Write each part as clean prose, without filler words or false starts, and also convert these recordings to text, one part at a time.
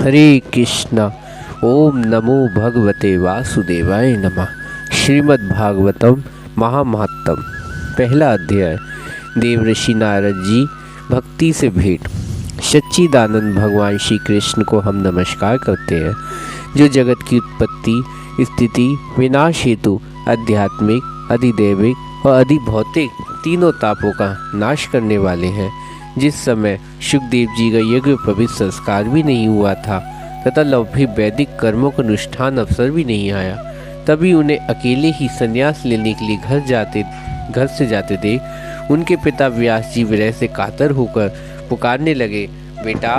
हरे कृष्णा। ओम नमो भगवते वासुदेवाय नमः। श्रीमद् भागवतम महामहत्तम। पहला अध्याय। देवर्षि नारद जी भक्ति से भेंट। सच्चिदानंद भगवान श्री कृष्ण को हम नमस्कार करते हैं, जो जगत की उत्पत्ति, स्थिति, विनाश हेतु आध्यात्मिक, अधिदैविक और अधिभौतिक तीनों तापों का नाश करने वाले हैं। जिस समय सुखदेव जी का यज्ञ पवित्र संस्कार भी नहीं हुआ था तथा लौकिक वैदिक कर्मों का अनुष्ठान अवसर भी नहीं आया, तभी उन्हें अकेले ही संन्यास लेने के लिए घर से जाते देख उनके पिता व्यास जी विरह से कातर होकर पुकारने लगे, बेटा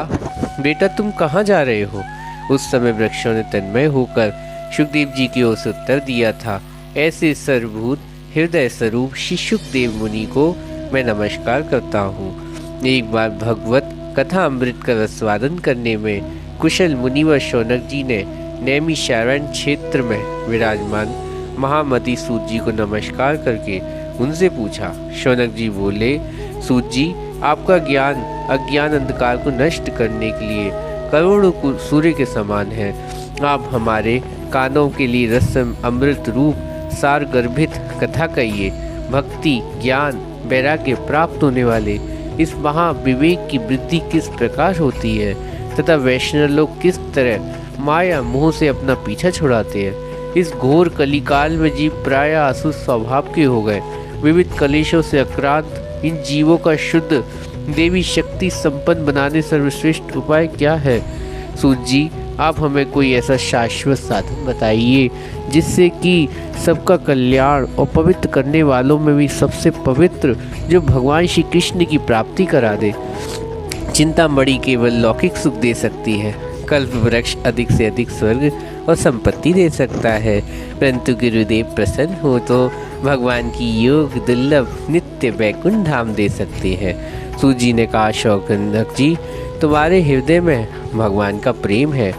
बेटा तुम कहाँ जा रहे हो। उस समय वृक्षों ने तन्मय होकर सुखदेव जी की ओर से उत्तर दिया था, ऐसे सर्वभूत हृदय स्वरूप श्री सुखदेव मुनि को मैं नमस्कार करता हूँ। एक बार भगवत कथा अमृत का रसवादन करने में कुशल मुनिवर शौनक जी ने नैमिषारण्य क्षेत्र में विराजमान महामती सूत जी को नमस्कार करके उनसे पूछा। शौनक जी बोले, सूत जी, आपका ज्ञान अज्ञान अंधकार को नष्ट करने के लिए करोड़ों सूर्य के समान है। आप हमारे कानों के लिए रसम अमृत रूप सार गर्भित कथा कहिए। भक्ति, ज्ञान, वैराग्य प्राप्त होने वाले इस महाविवेक की वृद्धि किस प्रकार होती है तथा वैष्णव लोग किस तरह माया मोह से अपना पीछा छुड़ाते हैं। इस घोर कलिकाल में जीव प्राय असुर स्वभाव के हो गए। विविध कलेशों से आक्रांत इन जीवों का शुद्ध देवी शक्ति संपन्न बनाने सर्वश्रेष्ठ उपाय क्या है। सूत जी, आप हमें कोई ऐसा शाश्वत साधन बताइए जिससे कि सबका कल्याण और पवित्र करने वालों में भी सबसे पवित्र जो भगवान श्री कृष्ण की प्राप्ति करा दे। चिंतामणि केवल लौकिक सुख दे सकती है, कल्प वृक्ष अधिक से अधिक स्वर्ग और संपत्ति दे सकता है, परंतु गुरुदेव प्रसन्न हो तो भगवान की योग दुर्लभ नित्य वैकुंठ धाम दे सकते हैं। सूत जी ने कहा, शौनक जी, तुम्हारे हृदय में भगवान का प्रेम है,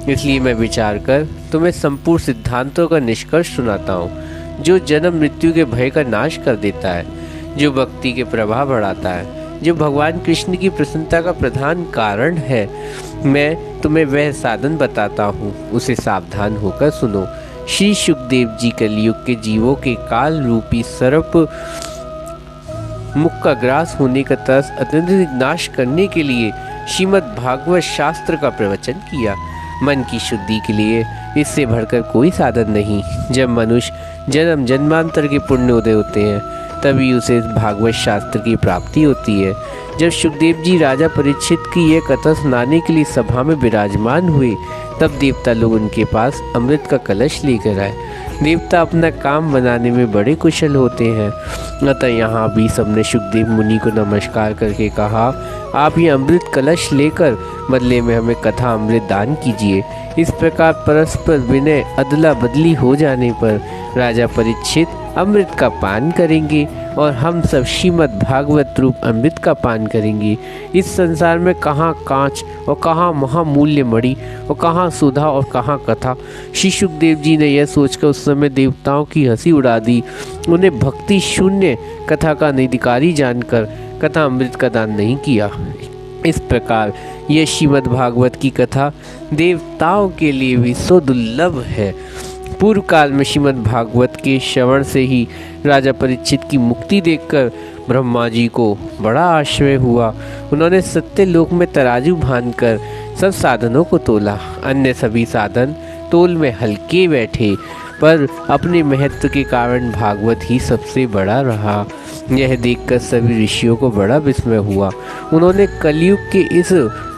इसलिए मैं विचार कर तुम्हें संपूर्ण सिद्धांतों का निष्कर्ष सुनाता हूँ, जो जन्म मृत्यु के भय का नाश कर देता है, जो भक्ति के प्रभाव बढ़ाता है, जो भगवान कृष्ण की प्रसन्नता का प्रधान कारण है। मैं तुम्हें वह साधन बताता हूँ, उसे सावधान होकर सुनो। श्री सुखदेव जी कलयुग के जीवों के काल रूपी सर्प मुख का ग्रास होने का तरस अत्यंत नाश करने के लिए श्रीमद् भागवत शास्त्र का प्रवचन किया। मन की शुद्धि के लिए इससे बढ़कर कोई साधन नहीं। जब मनुष्य जन्म जन्मांतर के पुण्य उदय होते हैं तभी उसे इस भागवत शास्त्र की प्राप्ति होती है। जब सुखदेव जी राजा परीक्षित की यह कथा सुनाने के लिए सभा में विराजमान हुए तब देवता लोग उनके पास अमृत का कलश लेकर आए। देवता अपना काम बनाने में बड़े कुशल होते हैं, अतः यहाँ भी सबने सुखदेव मुनि को नमस्कार करके कहा, आप ये अमृत कलश लेकर बदले में हमें कथा अमृत दान कीजिए। इस प्रकार परस्पर विनय अदला बदली हो जाने पर राजा परीक्षित अमृत का पान करेंगे और हम सब श्रीमद् भागवत रूप अमृत का पान करेंगे। इस संसार में कहाँ कांच और कहाँ महामूल्य मणि और कहाँ सुधा और कहाँ कथा। श्री सुखदेव जी ने यह सोचकर उस समय देवताओं की हंसी उड़ा दी। उन्हें भक्ति शून्य कथा का निधिकारी जानकर कथा अमृत का दान नहीं किया। इस प्रकार यह श्रीमद् भागवत की कथा देवताओं के लिए भी सो दुर्लभ है। पूर्व काल में श्रीमद् भागवत के श्रवण से ही राजा परीक्षित की मुक्ति देखकर ब्रह्मा जी को बड़ा आश्चर्य हुआ। उन्होंने सत्य लोक में तराजू बांधकर सब साधनों को तोला। अन्य सभी साधन तोल में हल्के बैठे, पर अपने महत्व के कारण भागवत ही सबसे बड़ा रहा। यह देखकर सभी ऋषियों को बड़ा विस्मय हुआ। उन्होंने कलयुग के इस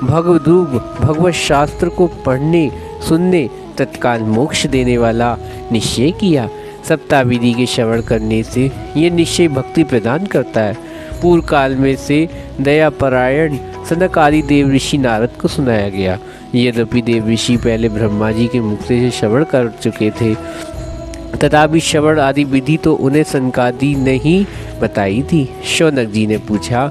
भगवत शास्त्र को पढ़ने सुनने तत्काल मोक्ष देने वाला निश्चय किया। सप्ताविधि के श्रवण करने से ये निश्चय भक्ति प्रदान करता है। पूर्व काल में से दयापरायण सनक आदि देव ऋषि नारद को सुनाया गया। यद्यपि देव ऋषि पहले ब्रह्मा जी के मुख से श्रवण कर चुके थे, तथापि श्रवण आदि विधि तो उन्हें सनकादि ने ही बताई थी। शौनक जी ने पूछा,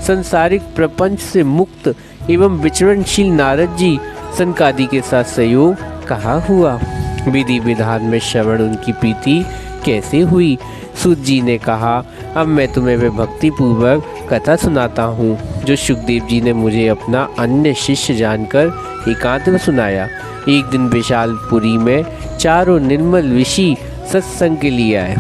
संसारिक प्रपंच से मुक्त एवं विचरणशील नारद जी सनकादि के साथ सहयोग कहाँ हुआ। विधि विधान में श्रवण उनकी प्रीति कैसे हुई। सूत जी ने कहा, अब मैं तुम्हें वे भक्तिपूर्वक कथा सुनाता हूँ जो सुखदेव जी ने मुझे अपना अन्य शिष्य जानकर एकांत में सुनाया। एक दिन विशालपुरी में चारों निर्मल ऋषि सत्संग के लिए आए।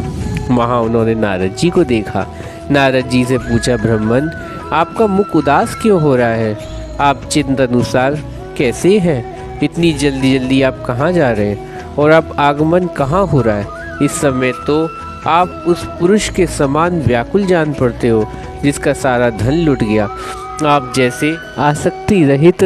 वहाँ उन्होंने नारद जी को देखा। नारद जी से पूछा, ब्राह्मण, आपका मुख उदास क्यों हो रहा है? आप चिंता अनुसार कैसे हैं? इतनी जल्दी जल्दी आप कहाँ जा रहे हैं और आप आगमन कहाँ हो रहा है? इस समय तो आप उस पुरुष के समान व्याकुल जान पड़ते हो जिसका सारा धन लुट गया। आप जैसे आसक्ति रहित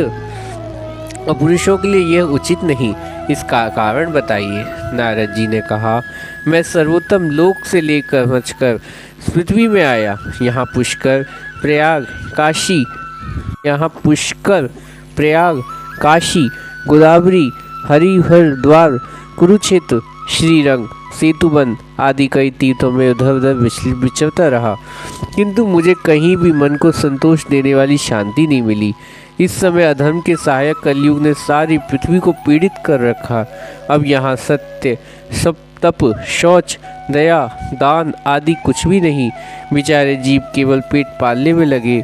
पुरुषों के लिए यह उचित नहीं। इसका कारण बताइए। नारद जी ने कहा, मैं सर्वोत्तम लोक से लेकर मचकर पृथ्वी में आया। यहाँ पुष्कर, प्रयाग, काशी, गोदावरी, हरिद्वार, कुरुक्षेत्र, श्रीरंग, सेतुबंद आदि कई तीर्थों में उधर उधर विचरता रहा, किंतु मुझे कहीं भी मन को संतोष देने वाली शांति नहीं मिली। इस समय अधर्म के सहायक कलयुग ने सारी पृथ्वी को पीड़ित कर रखा। अब यहाँ सत्य, सब तप, शौच, दया, दान आदि कुछ भी नहीं। बेचारे जीव केवल पेट पालने में लगे।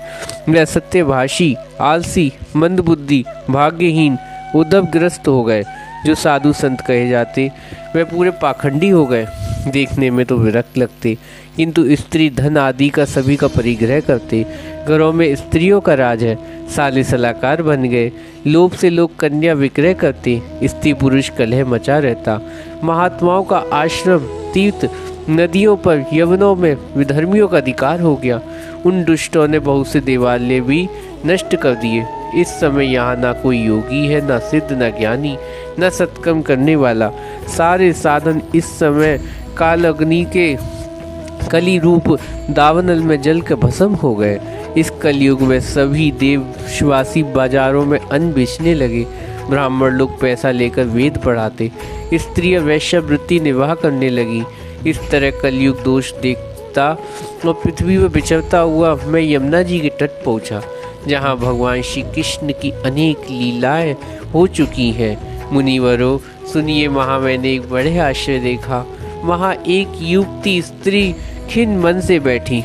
वे सत्यभाषी, आलसी, मंदबुद्धि, भाग्यहीन, उद्धवग्रस्त हो गए। जो साधु संत कहे जाते वे पूरे पाखंडी हो गए। देखने में तो विरक्त लगते, किंतु स्त्री धन आदि का सभी का परिग्रह करते। घरों में स्त्रियों का राज है। साले सलाहकार बन गए। लोभ से लोग कन्या विक्रय करते। स्त्री पुरुष कलह मचा रहता। महात्माओं का आश्रम, तीर्थ, नदियों पर, यवनों में विधर्मियों का अधिकार हो गया। उन दुष्टों ने बहुत से देवालय भी नष्ट कर दिए। इस समय यहाँ ना कोई योगी है, ना सिद्ध, ना ज्ञानी, न सत्कर्म करने वाला। सारे साधन इस समय काल अग्नि के कली रूप दावानल में जल के भस्म हो गए। इस कलयुग में सभी देववासी बाजारों में अन्न बेचने लगे। ब्राह्मण लोग पैसा लेकर वेद पढ़ाते। स्त्रियां वैश्यावृत्ति निर्वाह करने लगी। इस तरह कलयुग दोष देखता और पृथ्वी में विचरता हुआ मैं यमुना जी के तट पहुंचा, जहां भगवान श्री कृष्ण की अनेक लीलाएं हो चुकी हैं। मुनिवरों सुनिए, वहाँ मैंने एक बड़े आश्चर्य देखा। वहाँ एक युवती स्त्री खिन्न मन से बैठी।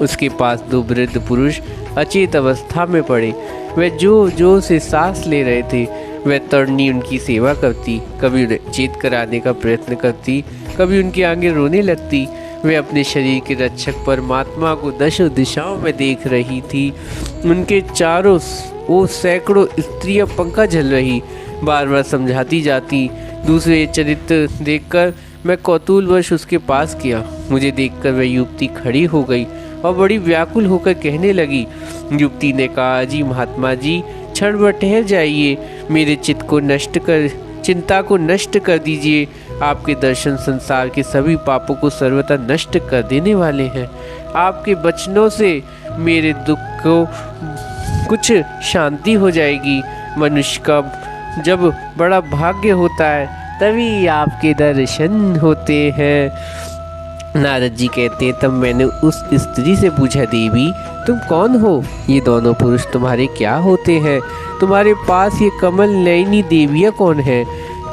उसके पास दो वृद्ध पुरुष अचेत अवस्था में पड़े। वे जो से सांस ले रहे थे। वह तरुणी उनकी सेवा करती, कभी उन्हें चेत कराने का प्रयत्न करती, कभी उनके आगे रोने लगती। वे अपने शरीर के रक्षक परमात्मा को दशों दिशाओं में देख रही थी। उनके चारों ओर सैकड़ों स्त्रियां पंखा झल रही, बार बार समझाती जाती। दूसरे चरित्र देखकर मैं कौतूहलवश उसके पास किया। मुझे देखकर वह युवती खड़ी हो गई और बड़ी व्याकुल होकर कहने लगी। युवती ने कहा, जी महात्मा जी, क्षण भर ठहर जाइए, मेरे चिंता को नष्ट कर दीजिए। आपके दर्शन संसार के सभी पापों को सर्वथा नष्ट कर देने वाले हैं। आपके वचनों से मेरे दुख को कुछ शांति हो जाएगी। मनुष्य का जब बड़ा भाग्य होता है तभी आपके दर्शन होते हैं। नारद जी कहते हैं, तब मैंने उस स्त्री से पूछा, देवी तुम कौन हो? ये दोनों पुरुष तुम्हारे क्या होते हैं? तुम्हारे पास ये कमल नयनी देवियाँ कौन है?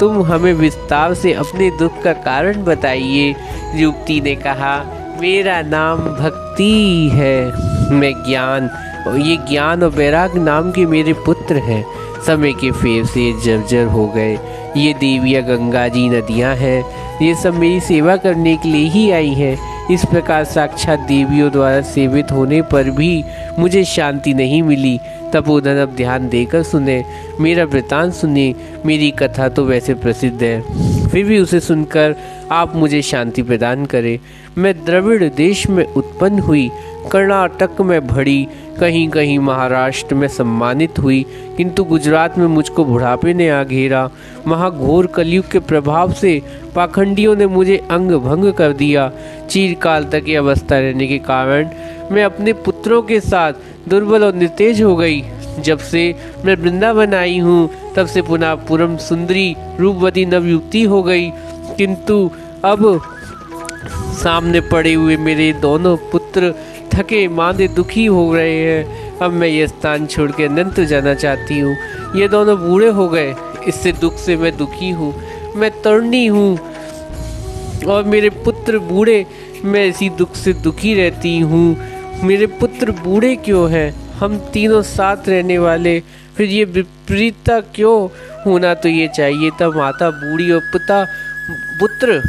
तुम हमें विस्तार से अपने दुख का कारण बताइए। युवती ने कहा, मेरा नाम भक्ति है। मैं ज्ञान और वैराग नाम के मेरे पुत्र हैं। समय के फेर से जर्जर हो गए। ये देवियाँ गंगा जी नदियाँ हैं। ये सब मेरी सेवा करने के लिए ही आई हैं। इस प्रकार साक्षात देवियों द्वारा सेवित होने पर भी मुझे शांति नहीं मिली। तपोधन अब ध्यान देकर सुने, मेरा वृतांत सुने। मेरी कथा तो वैसे प्रसिद्ध है, फिर भी उसे सुनकर आप मुझे शांति प्रदान करें। मैं द्रविड़ देश में उत्पन्न हुई, कर्नाटक में बढ़ी, कहीं कहीं महाराष्ट्र में सम्मानित हुई, किंतु गुजरात में मुझको बुढ़ापे ने आ घेरा। महाघोर कलयुग के प्रभाव से पाखंडियों ने मुझे अंग भंग कर दिया। चिरकाल तक ये अवस्था रहने के कारण मैं अपने पुत्रों के साथ दुर्बल और नितेज हो गई। जब से मैं वृंदावन आई हूँ तब से पुनः पूर्व सुंदरी रूपवती नवयुक्ति हो गई, किंतु अब सामने पड़े हुए मेरे दोनों पुत्र थके मांदे दुखी हो रहे हैं। अब मैं ये स्थान छोड़ के अनंत जाना चाहती हूँ। ये दोनों बूढ़े हो गए, इससे दुख से मैं दुखी हूँ। मैं तरुणी हूँ और मेरे पुत्र बूढ़े मैं इसी दुख से दुखी रहती हूँ। मेरे पुत्र बूढ़े क्यों हैं? हम तीनों साथ रहने वाले, फिर ये विपरीतता क्यों? होना तो ये चाहिए था माता बूढ़ी और पिता पुत्र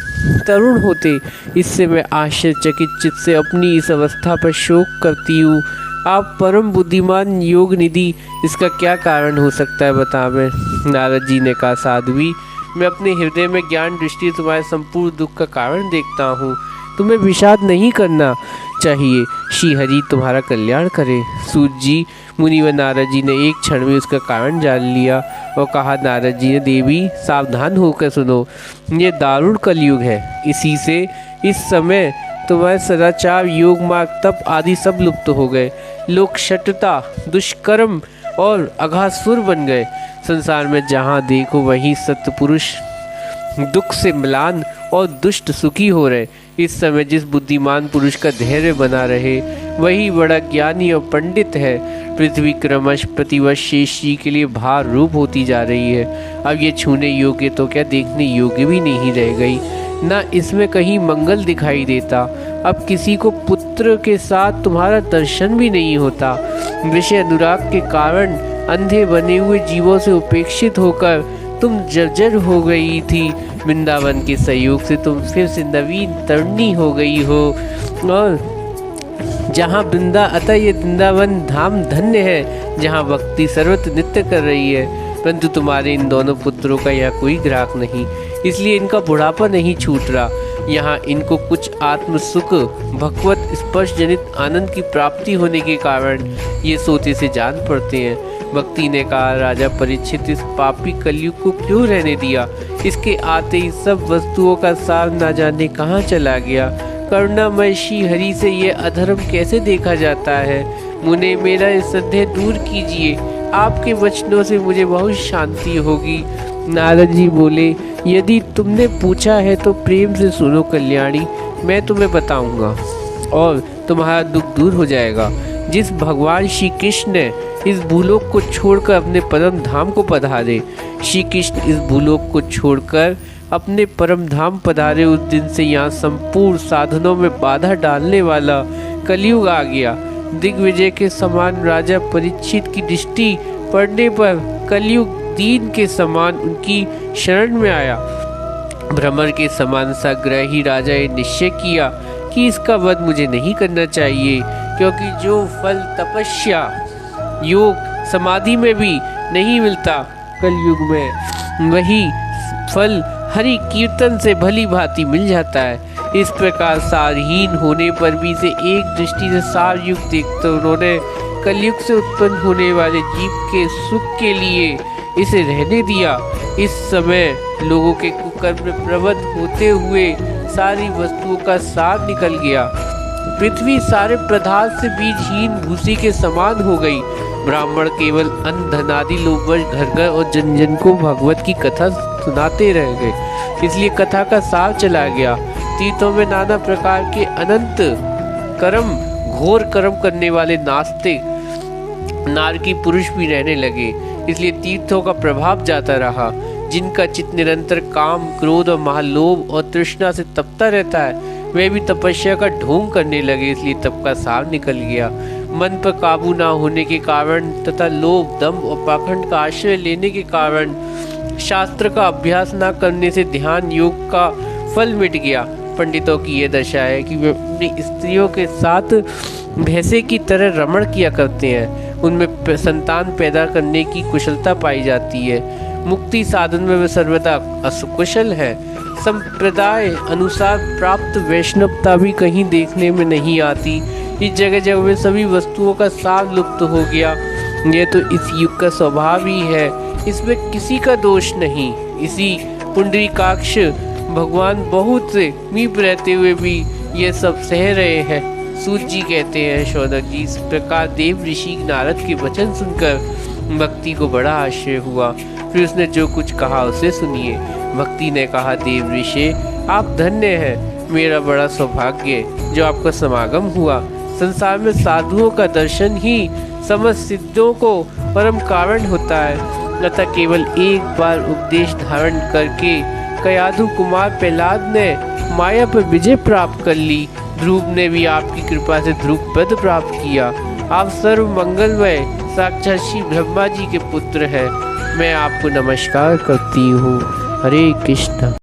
तरुण होते। इससे मैं आश्चर्यचकित चित्त से अपनी इस अवस्था पर शोक करती हूँ। आप परम बुद्धिमान योग निधि, इसका क्या कारण हो सकता है बतावें। नारद जी ने कहा, साध्वी, मैं अपने हृदय में ज्ञान दृष्टि तुम्हारे संपूर्ण दुख का कारण देखता हूँ। तुम्हें विषाद नहीं करना चाहिए। श्री हरि तुम्हारा कल्याण करे। सूत जी, मुनि व नारद जी ने एक क्षण में उसका कारण जान लिया और कहा, नारद जी ने, देवी सावधान होकर सुनो, ये दारुण कलयुग है। इसी से इस समय तुम्हारे सदाचार, योग मार्ग, तप आदि सब लुप्त हो गए। लोग शठता, दुष्कर्म और अघासुर बन गए। संसार में जहाँ देखो वहीं सत्पुरुष दुख से म्लान और दुष्ट सुखी हो रहे। इस समय जिस बुद्धिमान पुरुष का धैर्य बना रहे वही बड़ा ज्ञानी और पंडित है। पृथ्वी क्रमश प्रतिवर्ष शेष जी के लिए भार रूप होती जा रही है। अब ये छूने योग्य तो क्या, देखने योग्य भी नहीं रह गई। ना इसमें कहीं मंगल दिखाई देता। अब किसी को पुत्र के साथ तुम्हारा दर्शन भी नहीं होता। विषय अनुराग के कारण अंधे बने हुए जीवों से उपेक्षित होकर तुम जर्जर हो गई थी। वृंदावन के सहयोग से तुम फिर से नवीन तरुणी हो गई हो। और जहाँ अतः ये वृंदावन धाम धन्य है, जहाँ भक्ति सर्वत्र नृत्य कर रही है। परंतु तुम्हारे इन दोनों पुत्रों का यहाँ कोई ग्राहक नहीं, इसलिए इनका बुढ़ापा नहीं छूट रहा। यहाँ इनको कुछ आत्म सुख, भगवत स्पर्श जनित आनंद की प्राप्ति होने के कारण ये सोते से जान पड़ते हैं। भक्ति ने कहा, राजा परीक्षित, इस पापी कलयुग को क्यों रहने दिया? इसके आते ही सब वस्तुओं का सार ना जाने कहाँ चला गया। करुणामय श्री हरि से ये अधर्म कैसे देखा जाता है? मुने, मेरा इस संदेह दूर कीजिए। आपके वचनों से मुझे बहुत शांति होगी। नारद जी बोले, यदि तुमने पूछा है तो प्रेम से सुनो कल्याणी, मैं तुम्हें बताऊंगा और तुम्हारा दुख दूर हो जाएगा। जिस भगवान श्री कृष्ण ने इस भूलोक को छोड़कर अपने परम धाम को पधारे, श्री कृष्ण इस भूलोक को छोड़कर अपने परम धाम पधारे, उस दिन से यहाँ संपूर्ण साधनों में बाधा डालने वाला कलयुग आ गया। दिग्विजय के समान राजा परीक्षित की दृष्टि पड़ने पर कलयुग दीन के समान उनकी शरण में आया। भ्रमर के समान साग्रही राजा ने निश्चय किया कि इसका वध मुझे नहीं करना चाहिए, क्योंकि जो फल तपस्या, योग, समाधि में भी नहीं मिलता कलयुग में, वही फल हरि कीर्तन से भली भांति मिल जाता है। इस प्रकार सारहीन होने पर भी से एक दृष्टि से सार युग देखते उन्होंने कलयुग से उत्पन्न होने वाले जीव के सुख के लिए इसे रहने दिया। इस समय लोगों के कुकर्म में प्रवृत्त होते हुए सारी वस्तुओं का सार निकल गया। पृथ्वी सारे पदार्थ से बीजहीन भूसी के समान हो गई। ब्राह्मण केवल अन्न धनादि लोभवश घर घर और जन जन को भगवत की कथा सुनाते रह गए, इसलिए कथा का सार चला गया। तीर्थों में नाना प्रकार के अनंत कर्म, घोर कर्म करने वाले नास्तिक नारकी पुरुष भी रहने लगे, इसलिए तीर्थों का प्रभाव जाता रहा। जिनका चित्त निरंतर काम, क्रोध और महालोभ और तृष्णा से तपता रहता है, वे भी तपस्या का ढोंग करने लगे, इसलिए तप का सार निकल गया। मन पर काबू ना होने के कारण तथा लोभ, दंभ और पाखंड का आश्रय लेने के कारण शास्त्र का अभ्यास न करने से ध्यान योग का फल मिट गया। पंडितों की यह दशा है कि वे अपनी स्त्रियों के साथ भैंसे की तरह रमण किया करते हैं, उनमें संतान पैदा करने की कुशलता पाई जाती है। मुक्ति साधन में वे सर्वदा असकुशल है। संप्रदाय अनुसार प्राप्त वैष्णवता भी कहीं देखने में नहीं आती। इस जगह जगह में सभी वस्तुओं का सार लुप्त हो गया। यह तो इस युग का स्वभाव ही है, इसमें किसी का दोष नहीं। इसी पुंडरीकाक्ष भगवान बहुत से मीप रहते हुए भी ये सब सह रहे हैं। सूत जी कहते हैं, शौनक जी, इस प्रकार देव ऋषि नारद के वचन सुनकर भक्ति को बड़ा आश्चर्य हुआ। फिर उसने जो कुछ कहा उसे सुनिए। भक्ति ने कहा, देव ऋषि, आप धन्य हैं, मेरा बड़ा सौभाग्य जो आपका समागम हुआ। संसार में साधुओं का दर्शन ही समस्त सिद्धों को परम कारण होता है। अतः केवल एक बार उपदेश धारण करके कयाधु कुमार प्रहलाद ने माया पर विजय प्राप्त कर ली। ध्रुव ने भी आपकी कृपा से ध्रुव पद प्राप्त किया। आप सर्व मंगलमय साक्षात श्री ब्रह्मा जी के पुत्र हैं। मैं आपको नमस्कार करती हूँ। हरे कृष्ण।